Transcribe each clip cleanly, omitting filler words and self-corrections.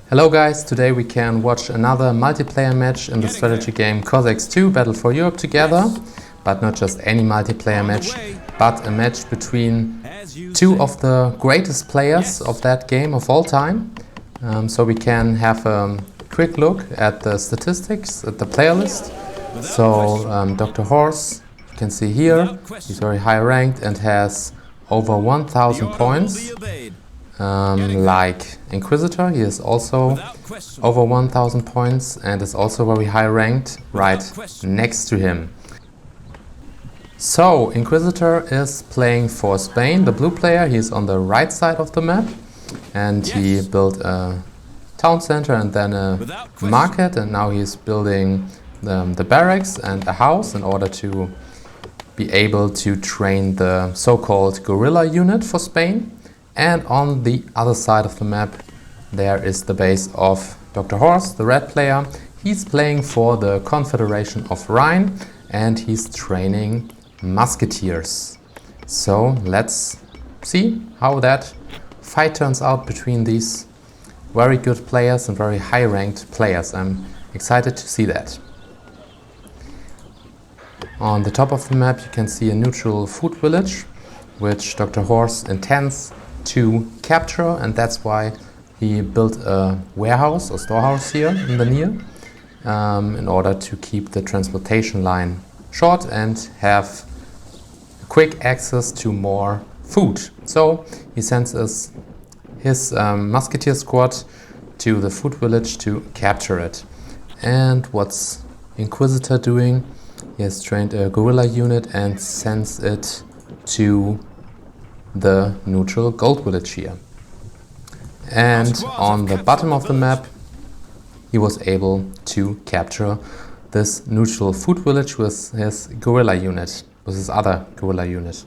Hello guys, today we can watch another multiplayer match in the strategy game Cossacks 2 Battle for Europe together. But not just any multiplayer match, but a match between two of the greatest players of that game of all time. So we can have a quick look at the statistics, at the player list. So DrHorse, you can see here, he's very high ranked and has over 1000 points. Like Inquisitor, he is also over 1000 points and is also very high ranked right next to him. So Inquisitor is playing for Spain, the blue player. He's on the right side of the map and he built a town center and then a market, and now he's building the barracks and a house in order to be able to train the so-called guerrilla unit for Spain. And on the other side of the map there is the base of DrHorse, the red player. He's playing for the Confederation of Rhine and he's training musketeers. So let's see how that fight turns out between these very good players and very high ranked players. I'm excited to see that. On the top of the map you can see a neutral food village which DrHorse intends to capture, and that's why he built a warehouse or storehouse here in the near in order to keep the transportation line short and have quick access to more food. So he sends us his musketeer squad to the food village to capture it. And what's Inquisitor doing? He has trained a guerrilla unit and sends it to the neutral gold village here. And on the bottom of the map he was able to capture this neutral food village with his guerrilla unit, with his other guerrilla unit.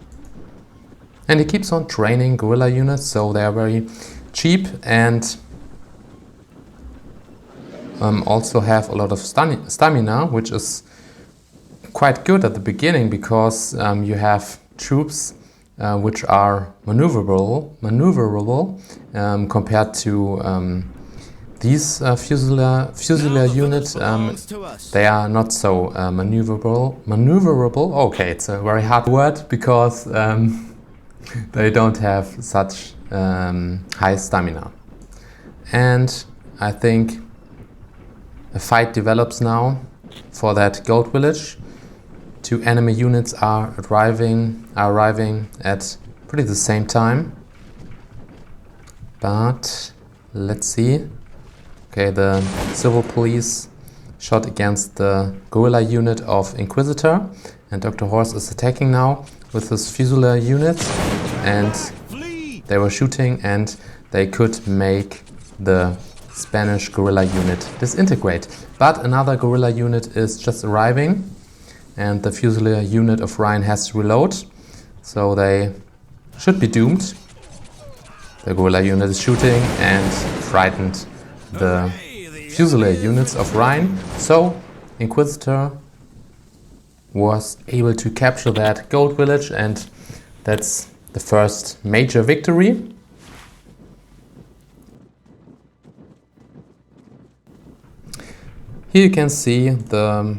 And he keeps on training guerrilla units, so they are very cheap and also have a lot of stamina, which is quite good at the beginning because you have troops which are maneuverable compared to these Fusilier units. They are not so maneuverable. Okay, it's a very hard word because they don't have such high stamina. And I think a fight develops now for that gold village. Two enemy units are arriving at pretty the same time. But let's see. Okay, the civil police shot against the guerrilla unit of Inquisitor, and DrHorse is attacking now with his Fusilier units, and they were shooting and they could make the Spanish guerrilla unit disintegrate. But another guerrilla unit is just arriving and the Fusilier unit of Rhine has to reload, so they should be doomed. The guerrilla unit is shooting and frightened the Fusilier units of Rhine, so Inquisitor was able to capture that gold village, and that's the first major victory. Here you can see the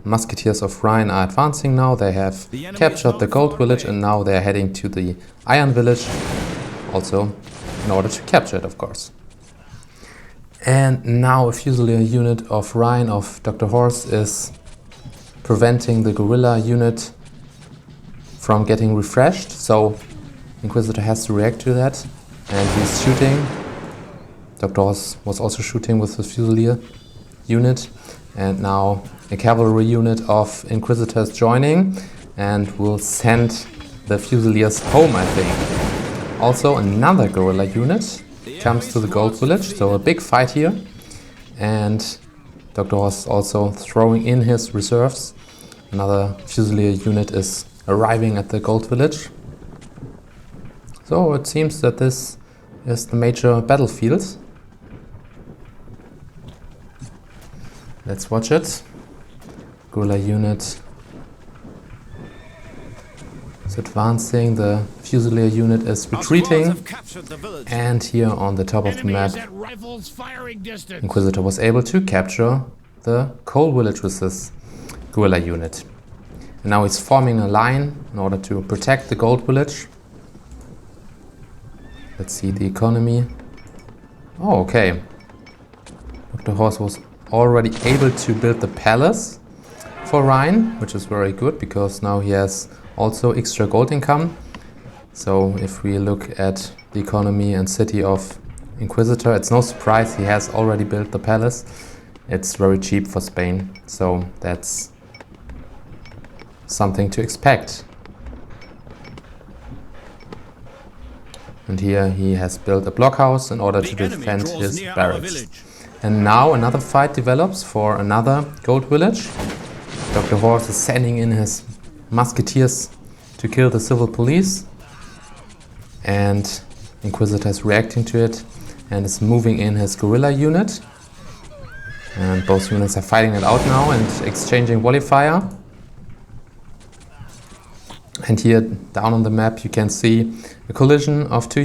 musketeers of Rhine are advancing now. They have captured the gold village and now they're heading to the iron village, also in order to capture it, of course. And now a Fusilier unit of Rhine of DrHorse is preventing the guerrilla unit from getting refreshed, so Inquisitor has to react to that and he's shooting. DrHorse was also shooting with the Fusilier unit, and now a cavalry unit of Inquisitors joining and will send the Fusiliers home, I think. Also another guerrilla unit comes to the gold village, so a big fight here. And DrHorse also throwing in his reserves. Another Fusilier unit is arriving at the gold village. So it seems that this is the major battlefield. Let's watch it. Guerrilla unit is advancing, the Fusilier unit is retreating, and here on the top of the map, Inquisitor was able to capture the coal village with his guerrilla unit. And now he's forming a line in order to protect the gold village. Let's see the economy. Oh, okay. DrHorse was already able to build the palace for Rhine, which is very good because now he has also extra gold income. So if we look at the economy and city of Inquisitor, it's no surprise he has already built the palace. It's very cheap for Spain, so that's something to expect. And here he has built a blockhouse in order to defend his barracks. And now another fight develops for another gold village. DrHorse is sending in his musketeers to kill the civil police. And Inquisitor is reacting to it and is moving in his guerrilla unit. And both units are fighting it out now and exchanging volley fire. And here down on the map you can see a collision of two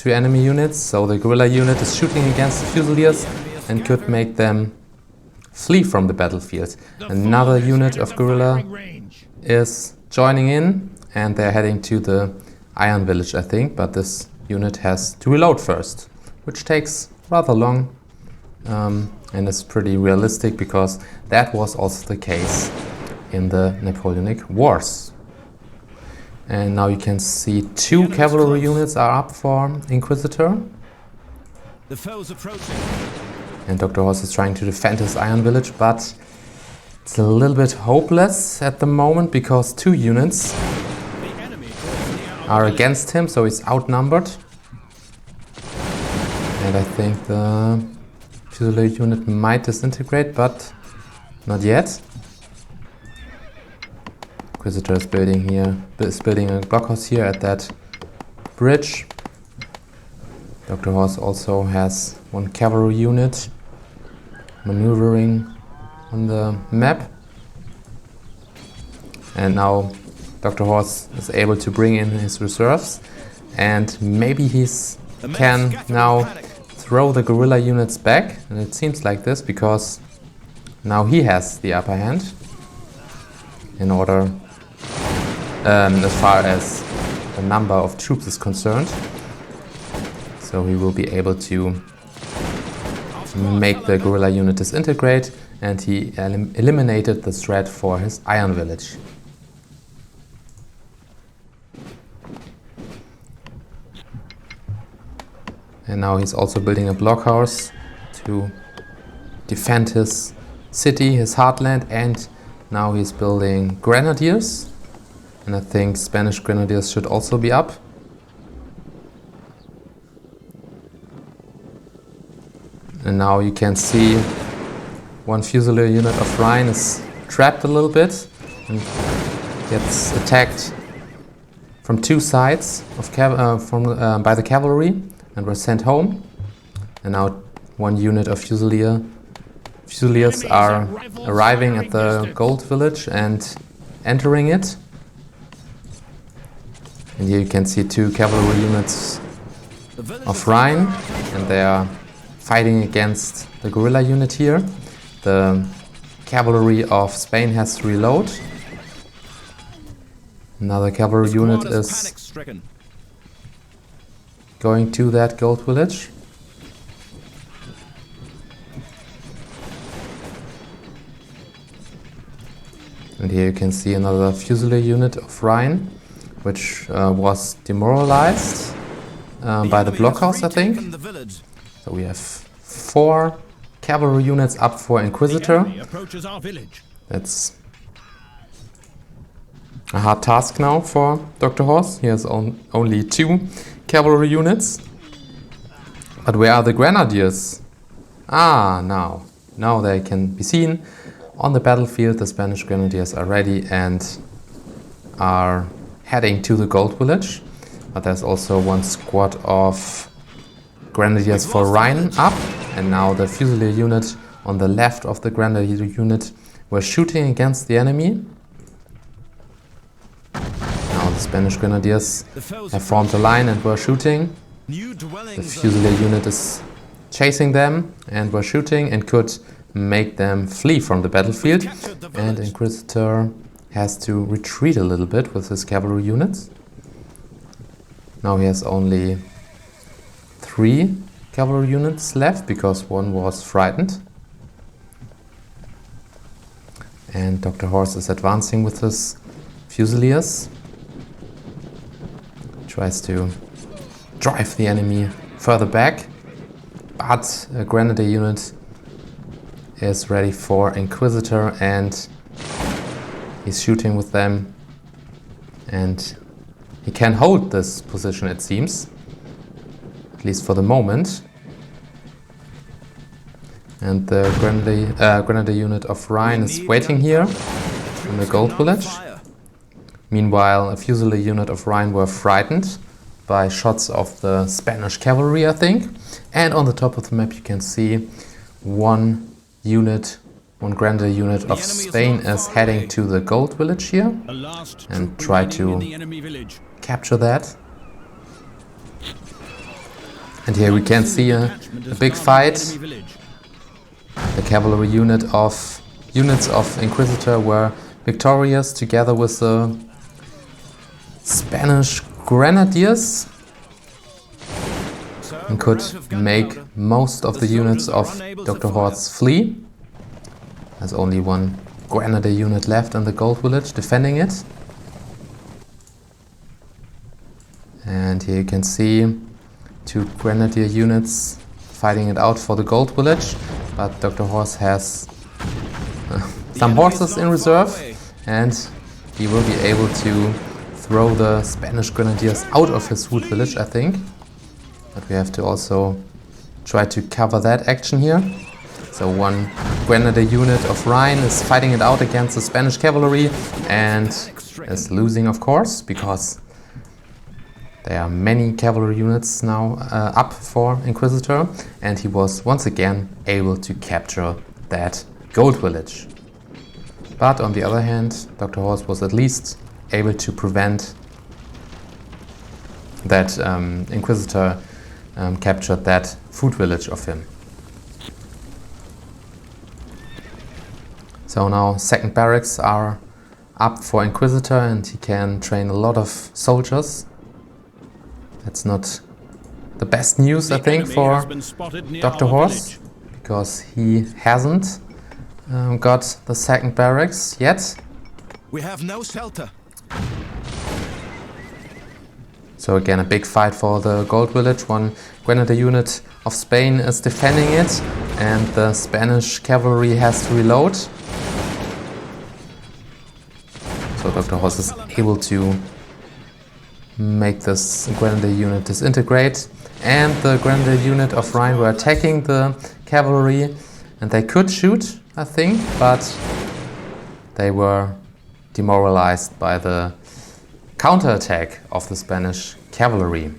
enemy units. So the guerrilla unit is shooting against the Fusiliers and could make them flee from the battlefield. Another unit of guerrilla is joining in and they're heading to the iron village, I think, but this unit has to reload first, which takes rather long and is pretty realistic because that was also the case in the Napoleonic Wars. And now you can see two cavalry units are up for Inquisitor. The foe's approaching. And DrHorse is trying to defend his iron village, but it's a little bit hopeless at the moment because two units are against him, so he's outnumbered. And I think the Fusilier unit might disintegrate, but not yet. Inquisitor is building a blockhouse here at that bridge. DrHorse also has one cavalry unit maneuvering on the map. And now DrHorse is able to bring in his reserves and maybe he can now throw the guerrilla units back, and it seems like this because now he has the upper hand in order as far as the number of troops is concerned. So he will be able to make the guerrilla unit disintegrate, and he eliminated the threat for his iron village. And now he's also building a blockhouse to defend his city, his heartland, and now he's building grenadiers. And I think Spanish grenadiers should also be up. And now you can see one Fusilier unit of Rhine is trapped a little bit and gets attacked from two sides by the cavalry and were sent home. And now one unit of Fusiliers are arriving at the gold village and entering it. And here you can see two cavalry units of Rhine, and they are fighting against the guerrilla unit here. The cavalry of Spain has to reload. Another cavalry unit is going to that gold village. And here you can see another Fusilier unit of Rhine, which was demoralized by the blockhouse, I think. So we have 4 cavalry units up for Inquisitor. That's a hard task now for DrHorse. He has only 2 cavalry units. But where are the grenadiers? Ah, now they can be seen on the battlefield. The Spanish grenadiers are ready and are heading to the gold village. But there's also one squad of grenadiers for Rhine up, and now the Fusilier unit on the left of the grenadier unit were shooting against the enemy. Now the Spanish Grenadiers have formed a line and were shooting. The Fusilier unit is chasing them and were shooting and could make them flee from the battlefield. And Inquisitor has to retreat a little bit with his cavalry units. Now he has only 3 cavalry units left because one was frightened. And DrHorse is advancing with his Fusiliers. Tries to drive the enemy further back, but a Grenadier unit is ready for Inquisitor and he's shooting with them, and he can hold this position, it seems, at least for the moment. And the Grenadier unit of Rhine is waiting here in the Gold Village. Meanwhile, a Fusilier unit of Rhine were frightened by shots of the Spanish cavalry, I think. And on the top of the map you can see one Grenadier unit of Spain is heading to the Gold Village here and try to capture that. And here we can see a big fight. The cavalry units of Inquisitor were victorious together with the Spanish Grenadiers and could make most of the units of DrHorse flee. There's only one Grenadier unit left in the Gold Village defending it. And here you can see 2 Grenadier units fighting it out for the Gold Village, but DrHorse has some horses in reserve and he will be able to throw the Spanish Grenadiers out of his wood village, I think. But we have to also try to cover that action here. So one Grenadier unit of Rhine is fighting it out against the Spanish cavalry and is losing, of course, because there are many cavalry units now up for Inquisitor, and he was once again able to capture that Gold Village. But on the other hand, DrHorse was at least able to prevent that Inquisitor captured that food village of him. So now second barracks are up for Inquisitor and he can train a lot of soldiers. That's not the best news, I think, for DrHorse, because he hasn't got the second barracks yet. We have no shelter. So again, a big fight for the Gold Village. One Grenadier unit of Spain is defending it and the Spanish cavalry has to reload. So DrHorse is able to make this Grenadier unit disintegrate, and the Grenadier unit of Rhine were attacking the cavalry and they could shoot, I think, but they were demoralized by the counterattack of the Spanish cavalry.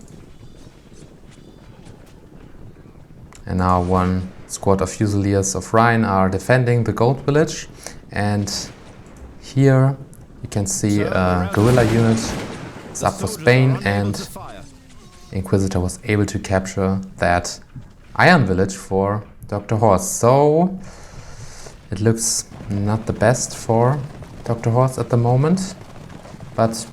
And now one squad of Fusiliers of Rhine are defending the Gold Village, and here you can see a guerrilla unit is up for Spain, and Inquisitor was able to capture that Iron Village for DrHorse. So it looks not the best for DrHorse at the moment, but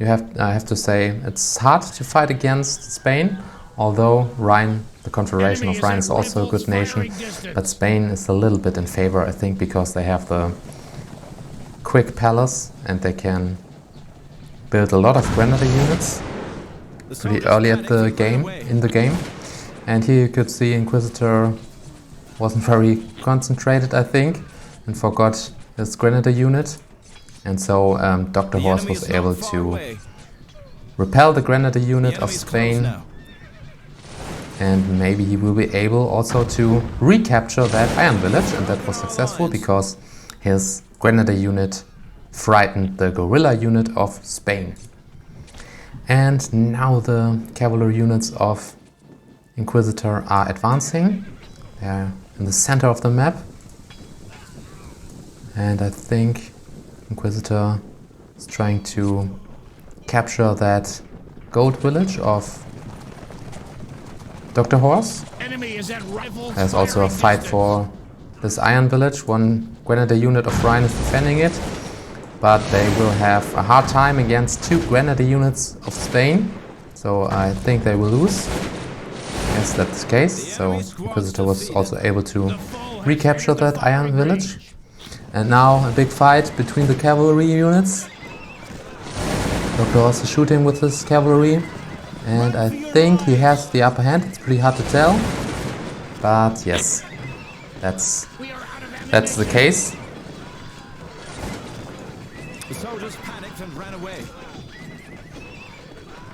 I have to say it's hard to fight against Spain, although Rhine, the Confederation of Rhine, is also a good nation, but Spain is a little bit in favor, I think, because they have the quick palace and they can build a lot of Grenadier units pretty early in the game. And here you could see Inquisitor wasn't very concentrated, I think, and forgot his Grenadier unit. And so DrHorse was able to repel the Grenadier unit of Spain, and maybe he will be able also to recapture that Iron Village, and that was successful because his Grenadier unit frightened the guerrilla unit of Spain. And now the cavalry units of Inquisitor are advancing. They're in the center of the map, and I think Inquisitor is trying to capture that gold village of DrHorse. There's also a fight for this iron village. One grenadier unit of Rhine is defending it, but they will have a hard time against 2 grenadier units of Spain. So I think they will lose. Yes, that's the case. So Inquisitor was also able to recapture that iron village. And now a big fight between the cavalry units. DrHorse is shooting with his cavalry, and I think he has the upper hand. It's pretty hard to tell, but yes, that's the case. The soldiers panicked and ran away.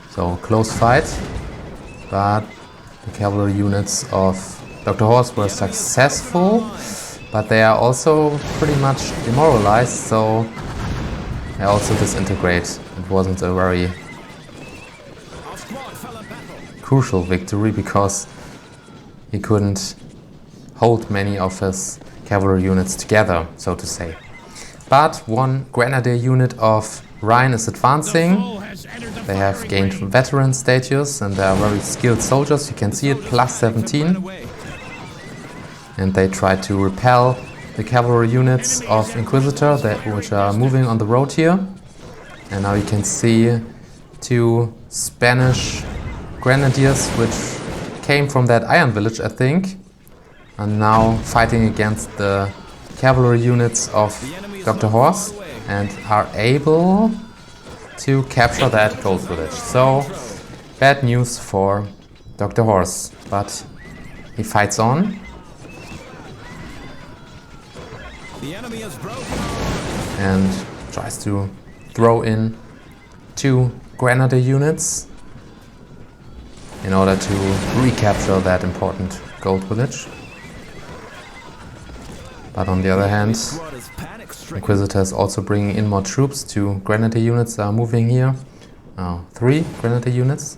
So close fight, but the cavalry units of DrHorse were successful, but they are also pretty much demoralized, so they also disintegrate. It wasn't a very crucial victory because he couldn't hold many of his cavalry units together, so to say. But one grenadier unit of Rhine is advancing. They have gained veteran status and they are very skilled soldiers. You can see it, +17. And they try to repel the cavalry units of Inquisitor which are moving on the road here. And now you can see 2 Spanish grenadiers which came from that iron village, I think, and now fighting against the cavalry units of DrHorse and are able to capture that gold village. So bad news for DrHorse, but he fights on. And tries to throw in 2 grenadier units in order to recapture that important gold village. But on the other hand, Inquisitor is also bringing in more troops. 2 grenadier units are moving here. 3 grenadier units.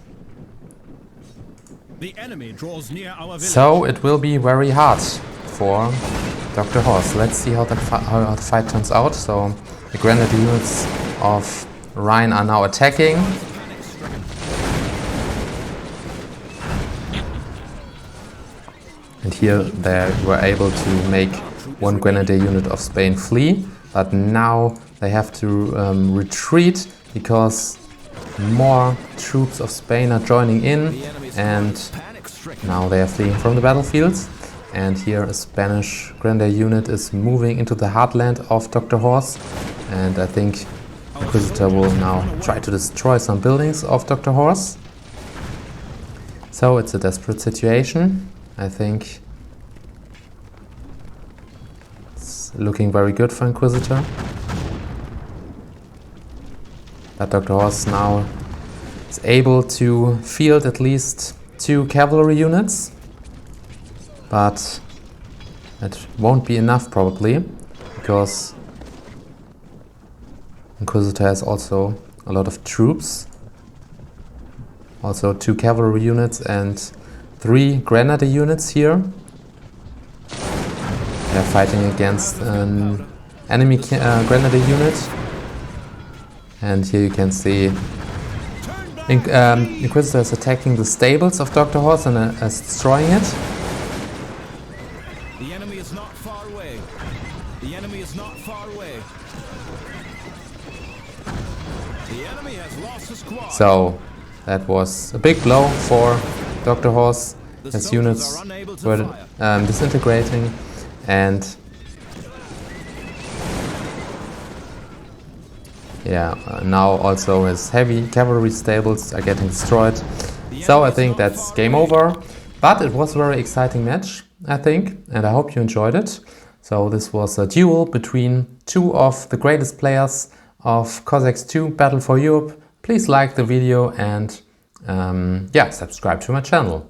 So it will be very hard for DrHorse. Let's see how the fight turns out. So the grenadier units of Rhine are now attacking. And here they were able to make 1 grenadier unit of Spain flee, but now they have to retreat because more troops of Spain are joining in, and now they are fleeing from the battlefields. And here a Spanish grenadier unit is moving into the heartland of DrHorse, and I think Inquisitor will now try to destroy some buildings of DrHorse. So it's a desperate situation. I think it's looking very good for Inquisitor. But DrHorse now is able to field at least 2 cavalry units. But it won't be enough probably, because Inquisitor has also a lot of troops. Also 2 cavalry units and 3 grenadier units here. They're fighting against an enemy grenadier unit. And here you can see Inquisitor is attacking the stables of DrHorse and is destroying it. The enemy is not far away. The enemy is not far away. The enemy has lost a squad. So that was a big blow for DrHorse. His units were disintegrating, and now also his heavy cavalry stables are getting destroyed. So I think that's game over. But it was a very exciting match, I think, and I hope you enjoyed it. So this was a duel between 2 of the greatest players of Cossacks 2 Battle for Europe. Please like the video and subscribe to my channel.